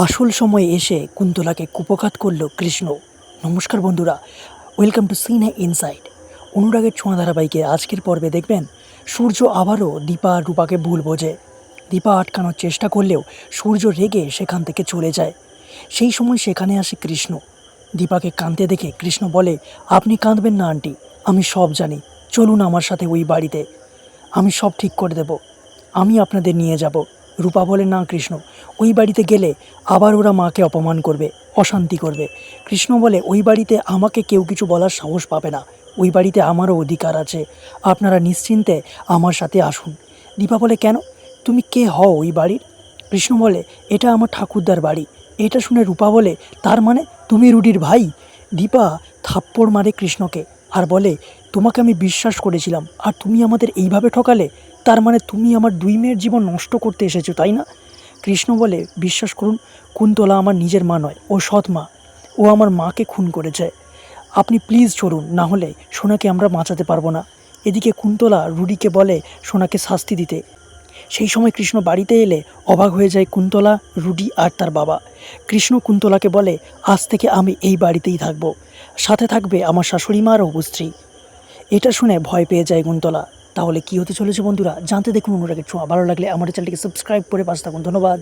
আসল সময়ে এসে কুন্তলাকে কুপঘাত করল কৃষ্ণ। নমস্কার বন্ধুরা, ওয়েলকাম টু সিনে ইনসাইড। অনুরাগের ছোঁয়া ধারাবাহিকে আজকের পর্বে দেখবেন সূর্য আবারও দীপা আর রূপাকে ভুল বোঝে। দীপা আটকানোর চেষ্টা করলেও সূর্য রেগে সেখান থেকে চলে যায়। সেই সময় সেখানে আসে কৃষ্ণ। দীপাকে কাঁদতে দেখে কৃষ্ণ বলে, আপনি কাঁদবেন না আন্টি, আমি সব জানি, চলুন আমার সাথে ওই বাড়িতে, আমি সব ঠিক করে দেব, আমি আপনাদের নিয়ে যাব। রূপা বলে, না কৃষ্ণ, ওই বাড়িতে গেলে আবার ওরা মাকে অপমান করবে, অশান্তি করবে। কৃষ্ণ বলে, ওই বাড়িতে আমাকে কেউ কিছু বলার সাহস পাবে না, ওই বাড়িতে আমারও অধিকার আছে, আপনারা নিশ্চিন্তে আমার সাথে আসুন। দীপা বলে, কেন, তুমি কে হও ওই বাড়ির? কৃষ্ণ বলে, এটা আমার ঠাকুরদার বাড়ি। এটা শুনে রূপা বলে, তার মানে তুমি রুডির ভাই? দীপা থাপ্পড় মারে কৃষ্ণকে আর বলে, তোমাকে আমি বিশ্বাস করেছিলাম আর তুমি আমাদের এইভাবে ঠকালে? তার মানে তুমি আমার দুই মেয়ের জীবন নষ্ট করতে এসেছো, তাই না? কৃষ্ণ বলে, বিশ্বাস করুন, কুন্তলা আমার নিজের মা নয়, ও সৎ মা, ও আমার মাকে খুন করেছে। আপনি প্লিজ চলুন, না হলে সোনাকে আমরা বাঁচাতে পারবো না। এদিকে কুন্তলা রুডিকে বলে সোনাকে শাস্তি দিতে। সেই সময় কৃষ্ণ বাড়িতে এলে অবাক হয়ে যায় কুন্তলা, রুডি আর তার বাবা। কৃষ্ণ কুন্তলাকে বলে, আজ থেকে আমি এই বাড়িতেই থাকবো, সাথে থাকবে আমার শাশুড়ি মা আর অবুস্ত্রী। এটা শুনে ভয় পেয়ে যায় কুন্তলা। তাহলে কি হতে চলেছে বন্ধুরা, জানতে দেখুন অনুরাগের ছোঁয়া। ভালো লাগলে আমাদের চ্যানেলটিকে সাবস্ক্রাইব করে পাশে থাকুন। ধন্যবাদ।